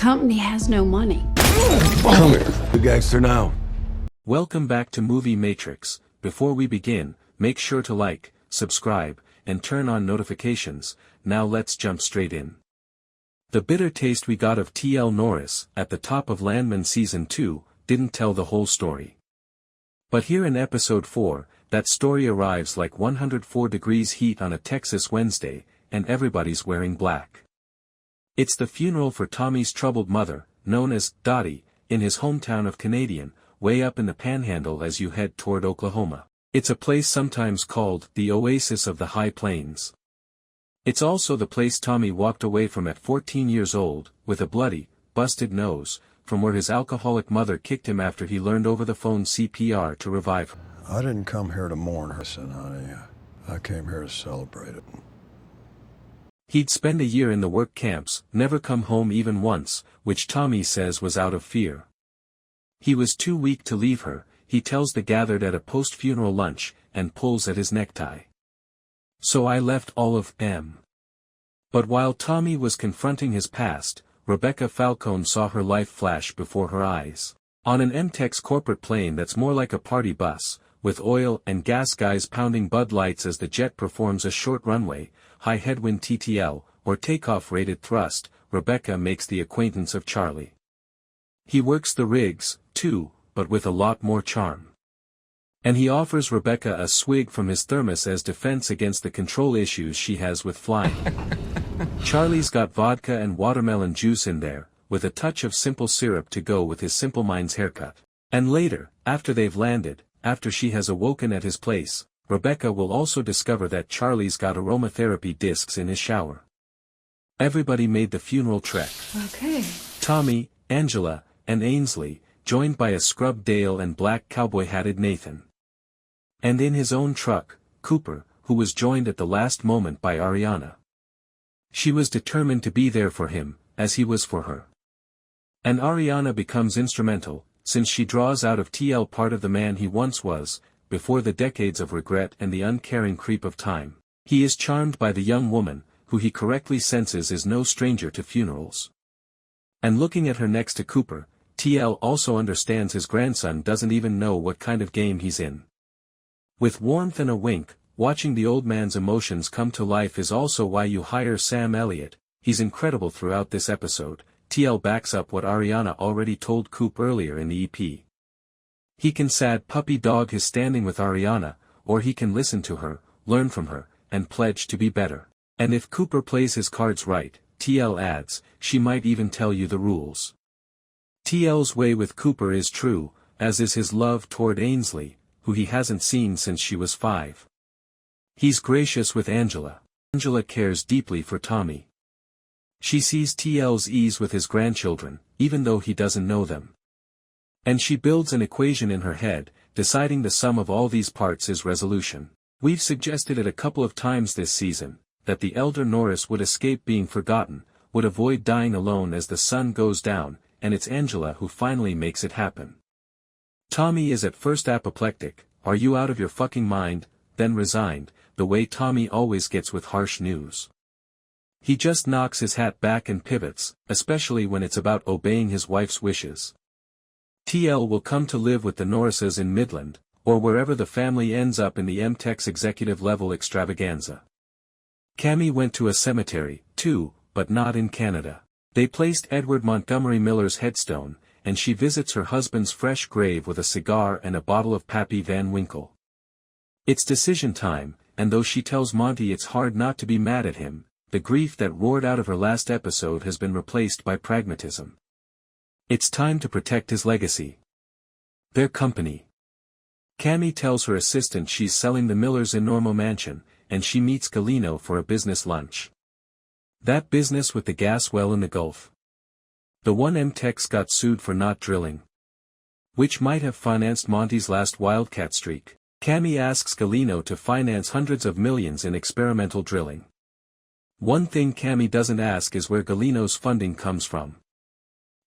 company has no money. Come here. The gangster now. Welcome back to Movie Matrix. Before we begin, make sure to like, subscribe, and turn on notifications. Now let's jump straight in. The bitter taste we got of T.L. Norris, at the top of Landman Season 2, didn't tell the whole story. But here in Episode 4, that story arrives like 104 degrees heat on a Texas Wednesday, and everybody's wearing black. It's the funeral for Tommy's troubled mother, known as Dottie, in his hometown of Canadian, way up in the Panhandle as you head toward Oklahoma. It's a place sometimes called the Oasis of the High Plains. It's also the place Tommy walked away from at 14 years old, with a bloody, busted nose, from where his alcoholic mother kicked him after he learned over the phone CPR to revive her. I didn't come here to mourn her, son, honey. I came here to celebrate it. He'd spend a year in the work camps, never come home even once, which Tommy says was out of fear. He was too weak to leave her, he tells the gathered at a post-funeral lunch, and pulls at his necktie. So I left all of them. But while Tommy was confronting his past, Rebecca Falcone saw her life flash before her eyes. On an MTEX corporate plane that's more like a party bus, with oil and gas guys pounding Bud Lights as the jet performs a short runway, high headwind TTL, or takeoff rated thrust, Rebecca makes the acquaintance of Charlie. He works the rigs, too, but with a lot more charm. And he offers Rebecca a swig from his thermos as defense against the control issues she has with flying. Charlie's got vodka and watermelon juice in there, with a touch of simple syrup to go with his Simple Minds haircut. And later, after they've landed, after she has awoken at his place, Rebecca will also discover that Charlie's got aromatherapy discs in his shower. Everybody made the funeral trek. Okay. Tommy, Angela, and Ainsley, joined by a scrubbed Dale and black cowboy-hatted Nathan. And in his own truck, Cooper, who was joined at the last moment by Ariana. She was determined to be there for him, as he was for her. And Ariana becomes instrumental, since she draws out of TL part of the man he once was, before the decades of regret and the uncaring creep of time. He is charmed by the young woman, who he correctly senses is no stranger to funerals. And looking at her next to Cooper, TL also understands his grandson doesn't even know what kind of game he's in. With warmth and a wink, watching the old man's emotions come to life is also why you hire Sam Elliott. He's incredible throughout this episode. TL backs up what Ariana already told Coop earlier in the EP. He can sad puppy dog his standing with Ariana, or he can listen to her, learn from her, and pledge to be better. And if Cooper plays his cards right, TL adds, she might even tell you the rules. TL's way with Cooper is true, as is his love toward Ainsley, who he hasn't seen since she was 5. He's gracious with Angela. Angela cares deeply for Tommy. She sees TL's ease with his grandchildren, even though he doesn't know them. And she builds an equation in her head, deciding the sum of all these parts is resolution. We've suggested it a couple of times this season, that the elder Norris would escape being forgotten, would avoid dying alone as the sun goes down, and it's Angela who finally makes it happen. Tommy is at first apoplectic, are you out of your fucking mind, then resigned, the way Tommy always gets with harsh news. He just knocks his hat back and pivots, especially when it's about obeying his wife's wishes. TL will come to live with the Norrises in Midland, or wherever the family ends up in the MTEX executive level extravaganza. Cami went to a cemetery, too, but not in Canada. They placed Edward Montgomery Miller's headstone, and she visits her husband's fresh grave with a cigar and a bottle of Pappy Van Winkle. It's decision time, and though she tells Monty it's hard not to be mad at him, the grief that roared out of her last episode has been replaced by pragmatism. It's time to protect his legacy. Their company. Cami tells her assistant she's selling the Miller's enormous mansion, and she meets Galino for a business lunch. That business with the gas well in the Gulf. The one MTEX got sued for not drilling. Which might have financed Monty's last wildcat streak. Cami asks Galino to finance hundreds of millions in experimental drilling. One thing Cami doesn't ask is where Galino's funding comes from.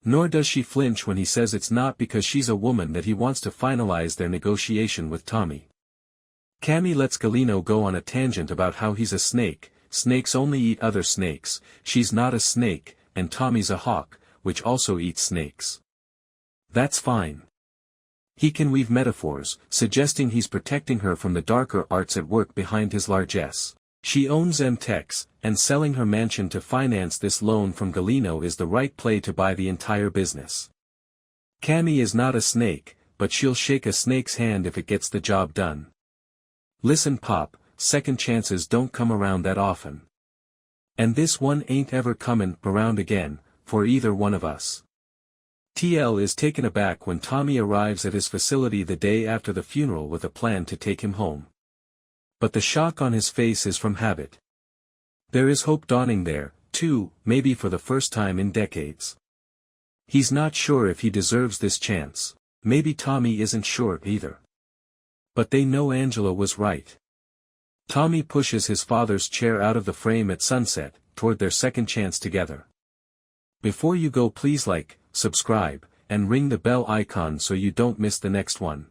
Nor does she flinch when he says it's not because she's a woman that he wants to finalize their negotiation with Tommy. Cami lets Galino go on a tangent about how he's a snake, snakes only eat other snakes, she's not a snake, and Tommy's a hawk, which also eats snakes. That's fine. He can weave metaphors, suggesting he's protecting her from the darker arts at work behind his largesse. She owns M-Techs, and selling her mansion to finance this loan from Galeno is the right play to buy the entire business. Cami is not a snake, but she'll shake a snake's hand if it gets the job done. Listen Pop, second chances don't come around that often. And this one ain't ever comin' around again, for either one of us. TL is taken aback when Tommy arrives at his facility the day after the funeral with a plan to take him home. But the shock on his face is from habit. There is hope dawning there, too, maybe for the first time in decades. He's not sure if he deserves this chance, maybe Tommy isn't sure either. But they know Angela was right. Tommy pushes his father's chair out of the frame at sunset, toward their second chance together. Before you go please like, subscribe, and ring the bell icon so you don't miss the next one.